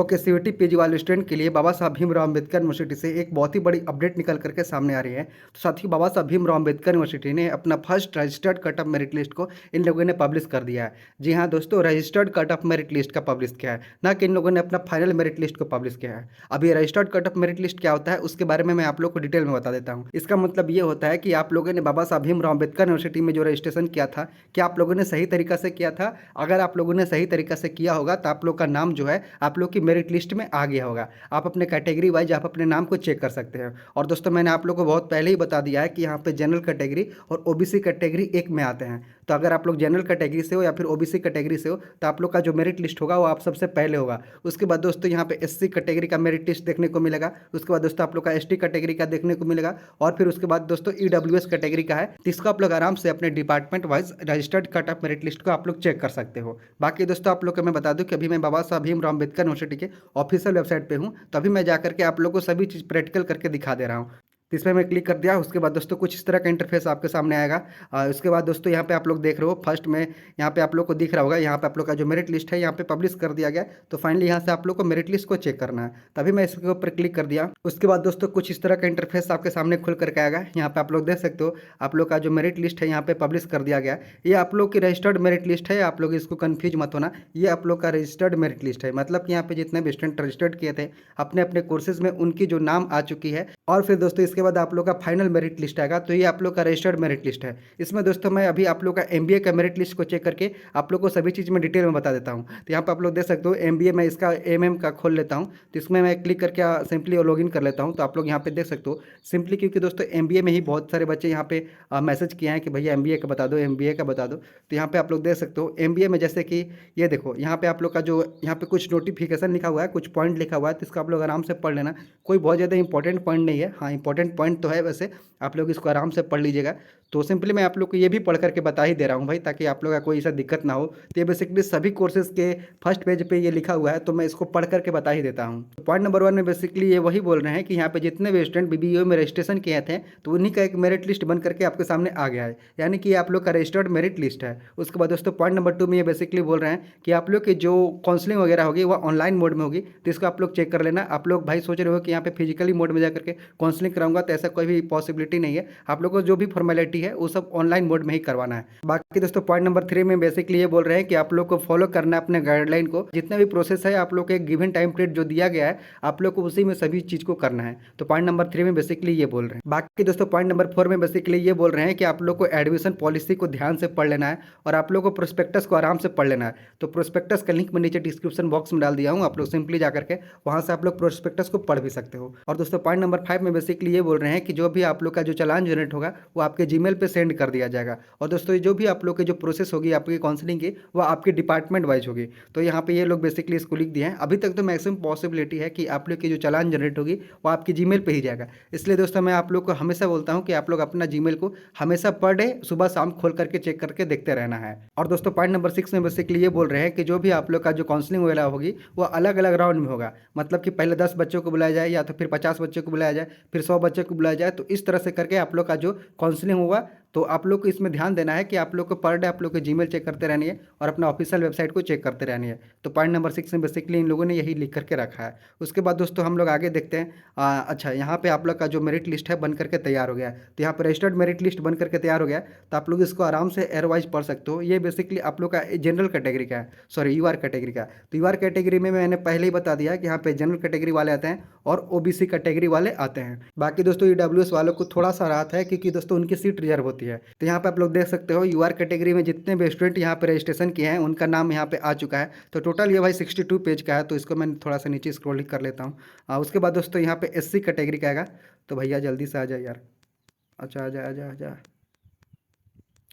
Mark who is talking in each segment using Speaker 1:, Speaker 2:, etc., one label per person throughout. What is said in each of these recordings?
Speaker 1: Okay, CUET PG वाले student के लिए बाबा साहब भीमराव अम्बेडकर यूनिवर्सिटी से एक बहुत ही बड़ी अपडेट निकल करके सामने आ रही है। तो साथ ही बाबा साहब भीमराव अम्बेडकर यूनिवर्सिटी ने अपना first registered cut off merit list को इन लोगों ने पब्लिश कर दिया है। जी हाँ दोस्तों, registered cut off merit list का पब्लिश किया है, ना कि इन लोगों ने अपना फाइनल मेरिट लिस्ट को पब्लिश किया है। अब ये registered cut off merit list क्या होता है उसके बारे में मैं आप लोग को डिटेल में बता देता हूँ। इसका मतलब ये होता है कि आप लोगों ने बाबा साहब भीमराव अम्बेडकर यूनिवर्सिटी में जो रजिस्ट्रेशन किया था, क्या आप लोगों ने सही तरीका से किया था? अगर आप लोगों ने सही तरीका से किया होगा तो आप लोग का नाम जो है आप लोग की मेरिट लिस्ट में आ गया होगा। आप अपने कैटेगरी वाइज आप अपने नाम को चेक कर सकते हैं। और दोस्तों, मैंने आप लोग को बहुत पहले ही बता दिया है कि यहाँ पे जनरल कैटेगरी और ओबीसी कैटेगरी एक में आते हैं। तो अगर आप लोग जनरल कैटेगरी से हो या फिर ओबीसी कैटेगरी से हो तो आप लोग का जो मेरिट लिस्ट होगा वो आप सबसे पहले होगा। उसके बाद दोस्तों यहाँ पे एससी कैटेगरी का मेरिट लिस्ट देखने को मिलेगा। उसके बाद दोस्तों आप लोग का एसटी कैटेगरी का देखने को मिलेगा। और फिर उसके बाद दोस्तों ईडब्ल्यूएस कैटेगरी का है, तो इसको आप लोग आराम से अपने department wise registered cut off merit list को आप लोग चेक कर सकते हो। बाकी दोस्तों आप लोग को मैं बता दूं कि अभी मैं बाबा साहब भीमराव अम्बेडकर यूनिवर्सिटी के ऑफिशियल वेबसाइट पे हूँ, तो अभी मैं जाकर के आप लोग को सभी चीज़ प्रैक्टिकल करके दिखा दे रहा हूँ। तो इसमें मैं क्लिक कर दिया। उसके बाद दोस्तों कुछ इस तरह का इंटरफेस आपके सामने आएगा। उसके बाद दोस्तों यहाँ पे आप लोग देख रहे हो, फर्स्ट में यहाँ पे आप लोग को दिख रहा होगा, यहाँ पे आप लोग का जो मेरिट लिस्ट है यहाँ पे पब्लिश कर दिया गया। तो फाइनली यहाँ से आप लोग को मेरिट लिस्ट को चेक करना है। तभी मैं इसके ऊपर क्लिक कर दिया। उसके बाद दोस्तों कुछ इस तरह का इंटरफेस आपके सामने खुल करके आएगा। यहाँ पे आप लोग देख सकते हो, आप लोग का जो मेरिट लिस्ट है यहाँ पे पब्लिश कर दिया गया। ये आप लोग की रजिस्टर्ड मेरिट लिस्ट है, आप लोग इसको कन्फ्यूज मत होना। ये आप लोग का रजिस्टर्ड मेरिट लिस्ट है, मतलब कि यहाँ पे जितने भी स्टूडेंट रजिस्टर्ड किए थे अपने अपने कोर्सेज में उनकी जो नाम आ चुकी है। और फिर दोस्तों इसके बाद आप लोग का फाइनल मेरिट लिस्ट आएगा। तो ये आप लोग का रजिस्टर्ड मेरिट लिस्ट है। इसमें दोस्तों मैं अभी आप लोग का एमबीए का मेरिट लिस्ट को चेक करके आप लोग को सभी चीज़ में डिटेल में बता देता हूँ। तो यहाँ पे आप लोग देख सकते हो एमबीए में इसका एमएम का खोल लेता हूँ। तो इसमें मैं क्लिक करके सिंपली लॉगिन कर लेता हूँ। तो आप लोग यहाँ पे देख सकते हो सिंपली, क्योंकि दोस्तों एमबीए में ही बहुत सारे बच्चे यहाँ पे मैसेज किए हैं कि भैया एमबीए का बता दो, एमबीए का बता दो। तो यहाँ पे आप लोग देख सकते हो एमबीए में जैसे कि ये देखो, यहाँ पे आप लोग का जो यहाँ पे कुछ नोटिफिकेशन लिखा हुआ है, कुछ पॉइंट लिखा हुआ है, तो इसको आप लोग आराम से पढ़ लेना। कोई बहुत ज़्यादा इंपॉर्टेंट पॉइंट नहीं है, हाँ इंपॉर्टेंट पॉइंट तो है, वैसे आप लोग इसको आराम से पढ़ लीजिएगा। तो सिंपली मैं आप लोग को ये भी पढ़ करके बता ही दे रहा हूँ भाई, ताकि आप लोग का कोई ऐसा दिक्कत ना हो। तो ये बेसिकली सभी कोर्सेज के फर्स्ट पेज पे ये लिखा हुआ है, तो मैं इसको पढ़ करके बता ही देता हूँ। तो पॉइंट नंबर 1 में बेसिकली ये वही बोल रहे हैं कि यहाँ पे जितने भी स्टूडेंट बीबीओ में रजिस्ट्रेशन किए थे तो उन्हीं का एक मेरिट लिस्ट बन करके आपके सामने आ गया है, यानी कि आप लोग का रजिस्टर्ड मेरिट लिस्ट है। उसके बाद दोस्तों पॉइंट नंबर 2 में ये बेसिकली बोल रहे हैं कि आप लोग की जो काउंसलिंग वगैरह होगी वो ऑनलाइन मोड में होगी, तो इसको आप लोग चेक कर लेना। आप लोग भाई सोच रहे हो कि यहाँ पे फिजिकली मोड में जाकर के काउंसलिंग कराऊंगा, तो ऐसा कोई भी पॉसिबिलिटी नहीं है। आप लोग को जो भी फॉर्मेलिटी है वो सब ऑनलाइन मोड में ही करवाना है। बाकी दोस्तों पॉइंट नंबर 3 में बेसिकली ये बोल रहे हैं कि आप लोग को फॉलो करना है अपने गाइडलाइन को, जितने भी प्रोसेस है आप लोग को एक गिवन टाइम पीरियड जो दिया गया है आप लोग को उसी में सभी चीज़ को करना है। तो पॉइंट नंबर 3 में बेसिकली ये बोल रहे हैं। बाकी दोस्तों पॉइंट नंबर 4 में बेसिकली ये बोल रहे हैं कि आप लोग को एडमिशन पॉलिसी को ध्यान से पढ़ लेना है और आप लोग को प्रोस्पेक्टस को आराम से पढ़ लेना है। तो प्रोस्पेक्टस का लिंक मैं नीचे डिस्क्रिप्शन बॉक्स में डाल दिया हूँ, आप लोग सिंपली जाकर के वहाँ से आप लोग प्रोस्पेक्टस को पढ़ भी सकते हो। और दोस्तों पॉइंट नंबर 5 में बेसिकली ये बोल रहे हैं कि जो भी आप लोग का जो चालान जनरेट होगा वो आपके जीमेल पे सेंड कर दिया जाएगा। और दोस्तों जो भी आप लोग की जो प्रोसेस होगी आपकी काउंसलिंग की वो आपके डिपार्टमेंट वाइज होगी। तो यहाँ पे ये लोग बेसिकली इसको लिख दिए हैं। अभी तक तो मैक्सिमम पॉसिबिलिटी है कि आप लोग की जो चालान जनरेट होगी वो आपकी जीमेल पे ही जाएगा। इसलिए दोस्तों मैं आप लोग को हमेशा बोलता हूँ कि आप लोग अपना जीमेल को हमेशा पर डे सुबह शाम खोल करके चेक करके देखते रहना है। और दोस्तों पॉइंट नंबर 6 में बेसिकली ये बोल रहे हैं कि जो भी आप लोग का जो काउंसलिंग वगैरह होगी वो अलग अलग राउंड में होगा, मतलब कि पहले 10 बच्चों को बुलाया जाए या तो फिर 50 बच्चों को बुलाया जाए, फिर 100 बच्चों को बुलाया जाए। तो इस तरह से करके आप लोग का जो काउंसलिंग होगा, तो आप लोग को इसमें ध्यान देना है कि आप लोग को पर डे आप लोग को जीमेल चेक करते रहनी है और अपना ऑफिशियल वेबसाइट को चेक करते रहनी है। तो पॉइंट नंबर 6 में बेसिकली इन लोगों ने यही लिख करके रखा है। उसके बाद दोस्तों हम लोग आगे देखते हैं। अच्छा, यहाँ पे आप लोग का जो मेरिट लिस्ट है बन करके तैयार हो गया है। तो यहाँ पर रजिस्टर्ड मेरिट लिस्ट बन करके तैयार हो गया, तो आप लोग इसको आराम से एयर वाइज पढ़ सकते हो। ये बेसिकली आप लोग का जनरल कैटेगरी का है, सॉरी यूआर कैटेगरी का। तो यूआर कैटेगरी में मैंने पहले ही बता दिया कि यहाँ पे जनरल कैटेगरी वाले आते हैं और ओबीसी कैटेगरी वाले आते हैं। बाकी दोस्तों ईडब्ल्यूएस वालों को थोड़ा सा राहत है क्योंकि दोस्तों उनकी सीट रिजर्व होती है। तो यहाँ पे आप लोग देख सकते हो यूआर कैटेगरी में जितने भी स्टूडेंट यहाँ पे रजिस्ट्रेशन किए हैं उनका नाम यहाँ पे आ चुका है। तो टोटल ये भाई 62 पेज का है। तो इसको मैं थोड़ा सा नीचे स्क्रॉल कर लेता हूँ। उसके बाद दोस्तों यहाँ पे एससी कैटेगरी का आएगा। तो भैया जल्दी से आ जाए यार, अच्छा आ जा आ जा आ जा।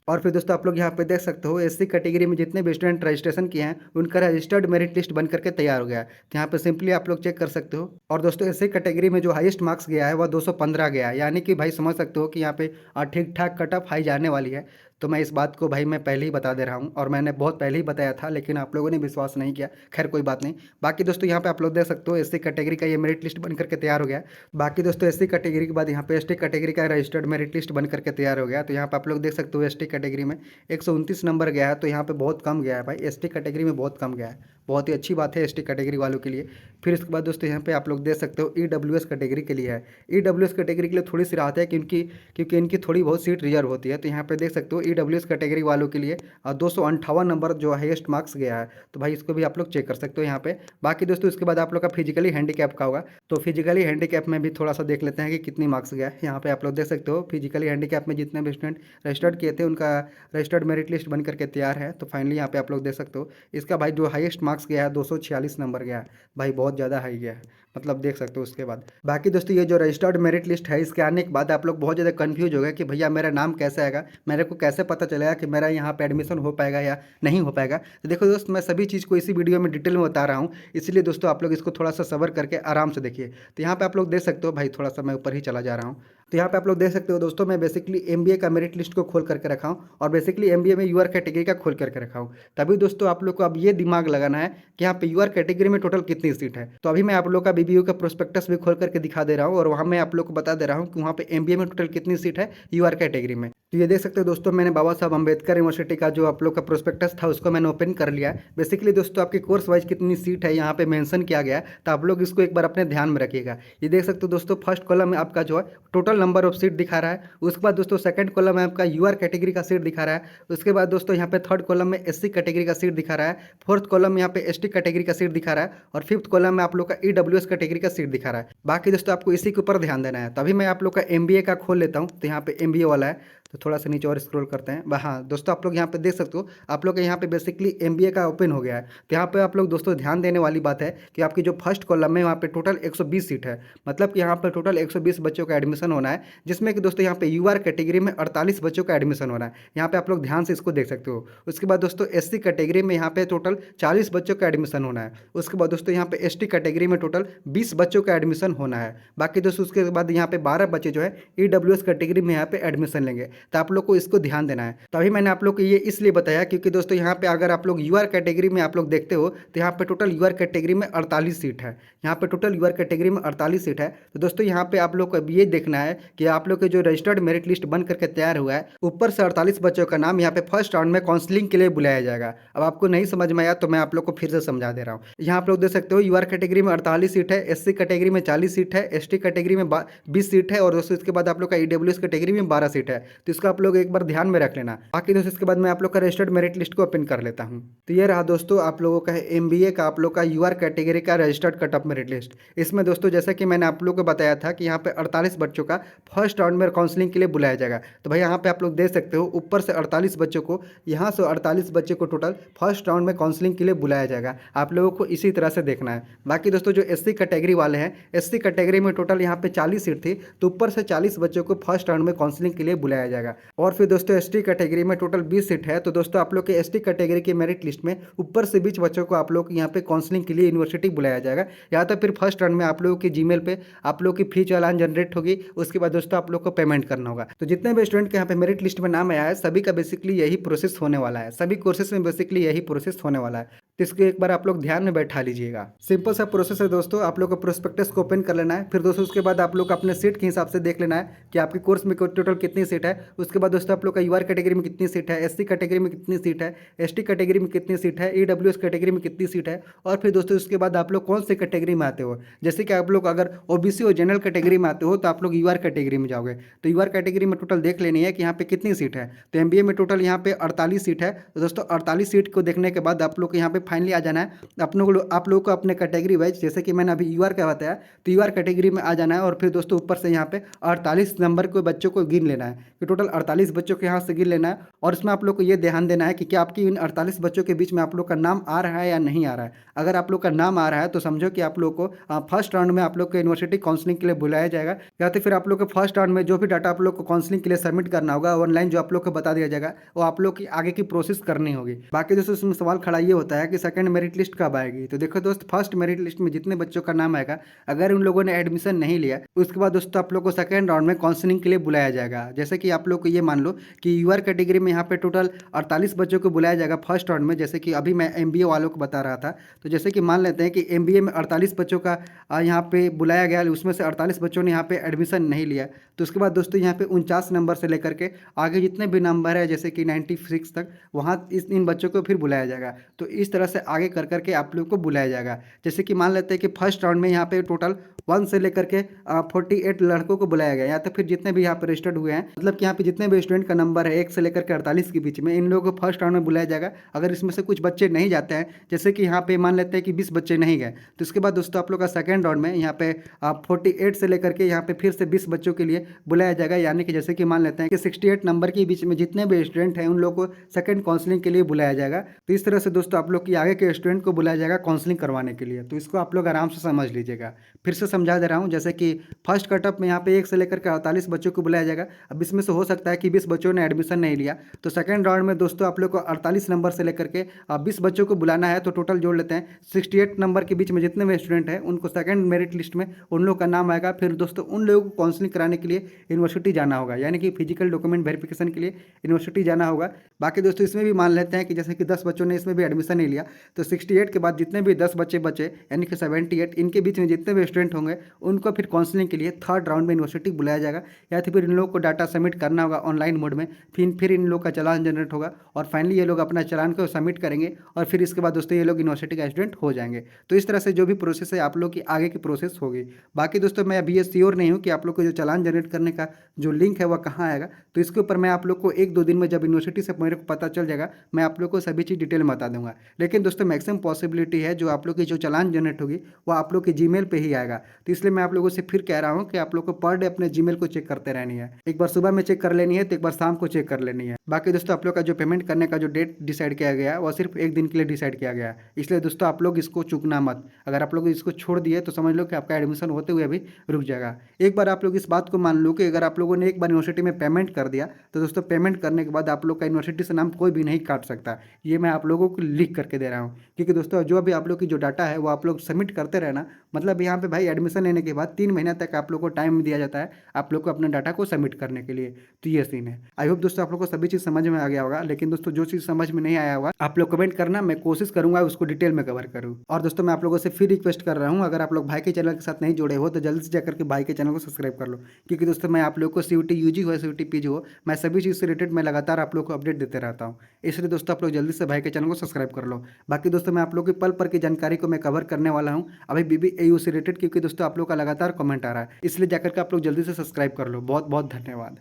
Speaker 1: और फिर दोस्तों आप लोग यहाँ पे देख सकते हो एससी कैटेगरी में जितने भी स्टूडेंट रजिस्ट्रेशन किए हैं उनका रजिस्टर्ड मेरिट लिस्ट बन करके तैयार हो गया है। तो यहाँ पे सिंपली आप लोग चेक कर सकते हो। और दोस्तों एससी कैटेगरी में जो हाईएस्ट मार्क्स गया है वह 215 गया है, यानी कि भाई समझ सकते हो कि यहाँ पे ठीक ठाक कट ऑफ हाई जाने वाली है। तो मैं इस बात को भाई मैं पहले ही बता दे रहा हूँ और मैंने बहुत पहले ही बताया था, लेकिन आप लोगों ने विश्वास नहीं किया। खैर कोई बात नहीं। बाकी दोस्तों यहाँ पे आप लोग देख सकते हो एससी कैटेगरी का ये मेरिट लिस्ट बन करके तैयार हो गया। बाकी दोस्तों एससी कैटेगरी के बाद यहाँ पे एसटी कैटेगरी का रजिस्टर्ड मेरिट लिस्ट बन करके तैयार हो गया। तो यहाँ पे आप लोग देख सकते हो एसटी कैटेगरी में 129 नंबर गया है। तो यहाँ पे बहुत कम गया है भाई, एसटी कैटेगरी में बहुत कम गया है। बहुत ही अच्छी बात है एसटी कैटेगरी वालों के लिए। फिर इसके बाद दोस्तों यहाँ पे आप लोग देख सकते हो ईडब्ल्यूएस कैटेगरी के लिए है। ईडब्ल्यूएस कैटेगरी के लिए थोड़ी सी राहत है क्योंकि इनकी थोड़ी बहुत सीट रिजर्व होती है। तो यहाँ पे देख सकते हो ईडब्ल्यूएस कैटेगरी वालों के लिए 258 नंबर जो हाईएस्ट मार्क्स गया है। तो भाई इसको भी आप लोग चेक कर सकते हो यहाँ पे। बाकी दोस्तों इसके बाद आप लोग का फिजिकली हैंडीकैप का होगा, तो फिजिकली हैंडीकैप में भी थोड़ा सा देख लेते हैं कि कितनी मार्क्स गया है। यहाँ पे आप लोग देख सकते हो फिजिकली हैंडीकैप में जितने भी स्टूडेंट रजिस्टर्ड किए थे उनका रजिस्टर्ड मेरिट लिस्ट बन करके तैयार है। तो फाइनली यहाँ पे आप लोग देख सकते हो इसका भाई जो हाईएस्ट मार्क्स गया है 246 नंबर गया है। भाई बहुत ज़्यादा हाई गया है, मतलब देख सकते हो उसके बाद। बाकी दोस्तों ये जो रजिस्टर्ड मेरिट लिस्ट है इसके आने के बाद आप लोग बहुत ज़्यादा कंफ्यूज हो गए कि भैया मेरा नाम कैसे आएगा, मेरे को कैसे पता चलेगा कि मेरा यहाँ पे एडमिशन हो पाएगा या नहीं हो पाएगा। तो देखो दोस्त मैं सभी चीज़ को इसी वीडियो में डिटेल में बता रहा हूँ, इसलिए दोस्तों आप लोग इसको थोड़ा सा सब्र करके आराम से देखिए। तो यहाँ पे आप लोग देख सकते हो भाई, थोड़ा सा मैं ऊपर ही चला जा रहा हूँ। तो यहाँ पे आप लोग देख सकते हो दोस्तों मैं बेसिकली एमबीए का मेरिट लिस्ट को खोल करके रखा हूँ और बेसिकली एमबीए में यूआर कैटेगरी का खोल करके रखा हूँ। तभी दोस्तों आप लोग को अब ये दिमाग लगाना है कि यहाँ पे यूआर कैटेगरी में टोटल कितनी सीट है। तो अभी मैं आप लोग का बीबीयू का प्रोस्पेक्टस भी खोल करके दिखा दे रहा हूँ और वहाँ मैं आप लोग को बता दे रहा हूँ कि वहाँ पे एमबीए में टोटल कितनी सीट है यूआर कैटेगरी में। तो ये देख सकते हो दोस्तों मैंने बाबा साहब अम्बेडकर यूनिवर्सिटी का जो आप लोग का प्रोस्पेक्टस था उसको मैंने ओपन कर लिया है। बेसिकली दोस्तों आपके कोर्स वाइज कितनी सीट है यहाँ पे मेंशन किया गया है, तो आप लोग इसको एक बार अपने ध्यान में रखिएगा। ये देख सकते हो दोस्तों फर्स्ट कॉलम में आपका जो है टोटल नंबर ऑफ सीट दिखा रहा है। उसके बाद दोस्तों सेकंड कॉलम में आपका यूआर कैटेगरी का सीट दिखा रहा है। उसके बाद दोस्तों यहाँ पे थर्ड कॉलम में एससी कैटेगरी का सीट दिखा रहा है। फोर्थ कॉलम में यहाँ पे एसटी कैटेगरी का सीट दिखा रहा है और फिफ्थ कॉलम में आप लोग का ईडब्ल्यूएस कैटेगरी का सीट दिखा रहा है। बाकी दोस्तों आपको इसी के ऊपर ध्यान देना है। तभी मैं आप लोग का एमबीए का खोल लेता हूँ। तो यहाँ पे एमबीए वाला है, तो थोड़ा सा नीचे और स्क्रॉल करते हैं। हाँ दोस्तों आप लोग यहाँ पे देख सकते हो आप लोग के यहाँ पे बेसिकली एमबीए का ओपन हो गया है। तो यहाँ पे आप लोग दोस्तों ध्यान देने वाली बात है कि आपकी जो फर्स्ट कॉलम है वहाँ पे टोटल 120 सीट है, मतलब कि यहाँ पर टोटल 120 बच्चों का एडमिशन होना है, जिसमें कि दोस्तों यहाँ पे यूआर कैटेगरी में 48 बच्चों का एडमिशन होना है। यहाँ पे आप लोग ध्यान से इसको देख सकते हो। उसके बाद दोस्तों एससी कैटेगरी में यहाँ पे टोटल 40 बच्चों का एडमिशन होना है। उसके बाद दोस्तों यहाँ पे एसटी कैटेगरी में टोटल 20 बच्चों का एडमिशन होना है। बाकी दोस्तों उसके बाद यहाँ पे 12 बच्चे जो है ईडब्ल्यूएस कैटेगरी में यहाँ पे एडमिशन लेंगे। तो आप लोग को इसको ध्यान देना है। तभी मैंने आप लोग को ये इसलिए बताया क्योंकि दोस्तों यहाँ पे अगर आप लोग यूआर कैटेगरी में आप लोग देखते हो तो यहाँ पे टोटल यूआर कैटेगरी में 48 सीट है। यहाँ पे टोटल यूआर कैटेगरी में 48 सीट है। तो दोस्तों यहाँ पे आप लोग को ये देखना है कि आप लोग के जो रजिस्टर्ड मेरिट लिस्ट बन करके तैयार हुआ है ऊपर से 48 बच्चों का नाम यहाँ पे फर्स्ट राउंड में काउंसलिंग के लिए बुलाया जाएगा। अब आपको नहीं समझ में आया तो मैं आप लोग को फिर से समझा दे रहा हूँ। यहाँ आप लोग देख सकते हो यूआर कैटेगरी में 48 सीट है, एससी कैटेगरी में 40 सीट है, एसटी कैटेगरी में 20 सीट है और दोस्तों इसके बाद आप लोग का ईडब्ल्यूएस कैटेगरी में 12 सीट है। तो इसको आप लोग एक बार ध्यान में रख लेना। बाकी दोस्तों इसके बाद मैं आप लोग का रजिस्टर्ड मेरिट लिस्ट को ओपन कर लेता हूँ। तो ये रहा दोस्तों आप लोगों का एमबीए का आप लोग का यूआर कैटेगरी का registered cut off merit list. इसमें दोस्तों जैसा कि मैंने आप लोगों को बताया था कि यहाँ पे 48 बच्चों का फर्स्ट राउंड में काउंसलिंग के लिए बुलाया जाएगा। तो भाई यहाँ पे आप लोग देख सकते हो ऊपर से 48 बच्चों को, यहाँ से 48 बच्चे को टोटल फर्स्ट राउंड में काउंसलिंग के लिए बुलाया जाएगा। आप लोगों को इसी तरह से देखना है। बाकी दोस्तों जो एससी कैटेगरी वाले हैं, एससी कैटेगरी में टोटल यहाँ पे 40 सीट थी, तो ऊपर से 40 बच्चों को फर्स्ट राउंड में काउंसलिंग के लिए बुलाया जाएगा। और फिर दोस्तों एसटी कैटेगरी में टोटल 20 सीट है। तो दोस्तों आप लोग के एसटी कैटेगरी के मेरिट लिस्ट में ऊपर से 20 बच्चों को आप लोग यहाँ पे काउंसलिंग के लिए यूनिवर्सिटी बुलाया जाएगा। या तो फिर फर्स्ट राउंड में आप लोगों की जीमेल पे आप लोग की फी चालान जनरेट होगी, उसके बाद दोस्तों आप लोग को पेमेंट करना होगा। तो जितने भी स्टूडेंट के यहाँ पे मेरिट लिस्ट में नाम आया है सभी का बेसिकली यही प्रोसेस होने वाला है। सभी कोर्सेज में बेसिकली यही प्रोसेस होने वाला है। तो इसको एक बार आप लोग ध्यान में बैठा लीजिएगा। सिंपल सा प्रोसेस है दोस्तों। आप लोग को प्रोस्पेक्टस को ओपन कर लेना है। फिर दोस्तों उसके बाद आप लोग अपने सीट के हिसाब से देख लेना है कि आपके कोर्स में टोटल कितनी सीट है। उसके बाद दोस्तों आप लोग का यूआर कैटेगरी में कितनी सीट है, एससी कैटेगरी में कितनी सीट है, एसटी कैटेगरी में कितनी सीट है, ईडब्ल्यूएस कैटेगरी में कितनी सीट है। और फिर दोस्तों उसके बाद आप लोग कौन सी कैटेगरी में आते हो। जैसे कि आप लोग अगर ओबीसी और जनरल कैटेगरी में आते हो तो आप लोग यूआर कैटेगरी में जाओगे। तो यूआर कैटेगरी में टोटल देख लेनी है कि यहाँ पे कितनी सीट है। तो एमबीए में टोटल यहाँ पे 48 सीट है। तो दोस्तों 48 सीट को देखने के बाद आप लोग को यहाँ पे फाइनली आ जाना है। आप लोगों को अपने कैटेगरी वाइज, जैसे कि मैंने अभी यूआर का बताया, तो यूआर कैटेगरी में आ जाना है। और फिर दोस्तों ऊपर से यहाँ पे 48 नंबर के बच्चों को गिन लेना है कि टोटल 48 बच्चों के यहाँ से गिन लेना है। और इसमें आप लोग को ये ध्यान देना है कि क्या आपकी इन 48 बच्चों के बीच में आप लोग का नाम आ रहा है या नहीं आ रहा है। अगर आप लोग का नाम आ रहा है तो समझो कि आप लोग को फर्स्ट राउंड में आप लोग को यूनिवर्सिटी काउंसलिंग के लिए बुलाया जाएगा। या तो फिर आप लोग को फर्स्ट राउंड में जो भी डाटा आप लोग को काउंसलिंग के लिए सबमिट करना होगा ऑनलाइन, जो आप लोग को बता दिया जाएगा, वो आप लोग की आगे की प्रोसेस करनी होगी। बाकी दोस्तों इसमें सवाल खड़ा ये होता है कि सेकंड मेरिट लिस्ट कब आएगी। तो देखो दोस्त, फर्स्ट मेरिट लिस्ट में जितने बच्चों का नाम आएगा, अगर उन लोगों ने एडमिशन नहीं लिया, उसके बाद दोस्तों आप लोग को सेकंड राउंड में काउंसलिंग के लिए बुलाया जाएगा। जैसे कि आप लोग को ये मान लो कि यूआर कैटेगरी में यहाँ पे टोटल 48 बच्चों को बुलाया जाएगा फर्स्ट राउंड में। जैसे कि अभी मैं एमबीए वालों को बता रहा था, तो जैसे कि मान लेते हैं कि एमबीए में 48 बच्चों का यहाँ पे बुलाया गया, उसमें से 48 बच्चों ने यहाँ पे एडमिशन नहीं लिया। तो उसके बाद दोस्तों यहाँ पे 49 नंबर से लेकर के आगे जितने भी नंबर है, जैसे कि 96 तक, वहाँ इन बच्चों को फिर बुलाया जाएगा। तो इस तरह से आगे कर करके आप लोग को बुलाया जाएगा। जैसे कि मान लेते हैं कि फर्स्ट राउंड में यहाँ पे टोटल 1 से लेकर के 48 लड़कों को बुलाया गया, या तो फिर जितने भी यहाँ पे रजिस्टर्ड हुए हैं, मतलब कि यहाँ पे जितने भी स्टूडेंट का नंबर है 1 से लेकर के 48 के बीच में, इन लोगों को फर्स्ट राउंड में बुलाया जाएगा। अगर इसमें से कुछ बच्चे नहीं जाते हैं, जैसे कि यहाँ पे मान लेते हैं कि 20 बच्चे नहीं गए, तो इसके बाद दोस्तों आप लोग का सेकेंड राउंड में यहाँ पे 48 से लेकर के यहाँ पे फिर से 20 बच्चों के लिए बुलाया जाएगा। यानी कि जैसे कि मान लेते हैं कि 68 नंबर के बीच में जितने भी स्टूडेंट हैं उन लोगों को सेकंड काउंसलिंग के लिए बुलाया जाएगा। तो इस तरह से दोस्तों आप लोग की आगे के स्टूडेंट को बुलाया जाएगा काउंसलिंग करवाने के लिए। तो इसको आप लोग आराम से समझ लीजिएगा। फिर से समझा दे रहा हूँ, जैसे कि फर्स्ट कटअप में यहाँ पे 1 से लेकर के 48 बच्चों को बुलाया जाएगा। अब इसमें से हो सकता है कि 20 बच्चों ने एडमिशन नहीं लिया, तो सेकंड राउंड में दोस्तों आप लोग को 48 नंबर से लेकर के 20 बच्चों को बुलाना है। तो टोटल जोड़ लेते हैं 68 नंबर के बीच में जितने भी स्टूडेंट हैं उनको सेकंड मेरिट लिस्ट में उन लोग का नाम आएगा। फिर दोस्तों उन लोगों को काउंसलिंग कराने के लिए यूनिवर्सिटी जाना होगा, यानी कि फिजिकल डॉक्यूमेंट वेरिफिकेशन के लिए यूनिवर्सिटी जाना होगा। बाकी दोस्तों इसमें भी मान लेते हैं कि जैसे कि 10 बच्चों ने इसमें भी एडमिशन नहीं लिया, तो 68 के बाद जितने भी 10 बच्चे बचे, यानी कि 78, इनके बीच में जितने भी स्टूडेंट होंगे उनको फिर काउंसलिंग के लिए थर्ड राउंड में यूनिवर्सिटी बुलाया जाएगा। या तो फिर इन लोगों को डाटा सबमिट करना होगा ऑनलाइन मोड में, फिर इन लोग का चालान जनरेट होगा और फाइनली ये लोग अपना चालान को सबमिट करेंगे और फिर इसके बाद दोस्तों ये लोग यूनिवर्सिटी का स्टूडेंट हो जाएंगे। तो इस तरह से जो भी प्रोसेस है आप लोग की आगे की प्रोसेस होगी। बाकी दोस्तों मैं अभी ये श्योर नहीं हूँ कि आप लोग को जो चालान जनरेट करने का जो लिंक है वह कहाँ आएगा, तो इसके ऊपर मैं आप लोग को 1-2 दिन में जब यूनिवर्सिटी से मेरे को पता चल जाएगा मैं आप लोग को सभी चीज़ डिटेल में बता दूंगा। लेकिन दोस्तों मैक्सिमम पॉसिबिलिटी है जो आप लोग की जो चालान जनरेट होगी वो आप लोग के जीमेल पे ही आएगा। तो इसलिए मैं आप लोगों से फिर कह रहा हूँ कि आप लोग को पर डे अपने जीमेल को चेक करते रहनी है। एक बार सुबह में चेक कर लेनी है, तो एक बार शाम को चेक कर लेनी है। बाकी दोस्तों आप लोग का जो पेमेंट करने का जो डेट डिसाइड किया गया है वह सिर्फ 1 दिन के लिए डिसाइड किया गया है। इसलिए दोस्तों आप लोग इसको चूकना मत। अगर आप लोग इसको छोड़ दिए तो समझ लो कि आपका एडमिशन होते हुए अभी रुक जाएगा। एक बार आप लोग इस बात को मान लो कि अगर आप लोगों ने एक बार यूनिवर्सिटी में पेमेंट कर दिया तो दोस्तों पेमेंट करने के बाद आप लोग का यूनिवर्सिटी से नाम कोई भी नहीं काट सकता। ये मैं आप लोगों को लिख करके दे रहा हूँ, क्योंकि दोस्तों जो भी आप लोग की जो डाटा है वो आप लोग सबमिट करते रहना। मतलब यहाँ पे भाई एडमिशन लेने के बाद 3 महीने तक आप लोग को टाइम दिया जाता है आप लोग को अपने डाटा को सबमिट करने के लिए। तो ये सीन है। आई होप दोस्तों आप लोग को सभी चीज़ समझ में आ गया होगा। लेकिन दोस्तों जो चीज़ समझ में नहीं आया होगा आप लोग कमेंट करना, मैं कोशिश करूंगा उसको डिटेल में कवर करूँ। और दोस्तों मैं आप लोगों से फिर रिक्वेस्ट कर रहा हूँ, अगर आप लोग भाई के चैनल के साथ नहीं जुड़े हो तो जल्दी से जाकर के भाई के चैनल को सब्सक्राइब कर लो। क्योंकि दोस्तों मैं आप लोग को CUT UG हो CUT PG हो, मैं सभी चीज़ से रिलेटेड मैं लगातार आप लोग को अपडेट देते रहता हूँ। इसलिए दोस्तों आप लोग जल्दी से भाई के चैनल को सब्सक्राइब कर लो। बाकी दोस्तों मैं आप लोग की पल पर की जानकारी को मैं कवर करने वाला हूँ अभी BBAU से रिलेटेड, क्योंकि दोस्तों आप लोग का लगातार कमेंट आ रहा है। इसलिए जाकर के आप लोग जल्दी से सब्सक्राइब कर लो। बहुत बहुत धन्यवाद।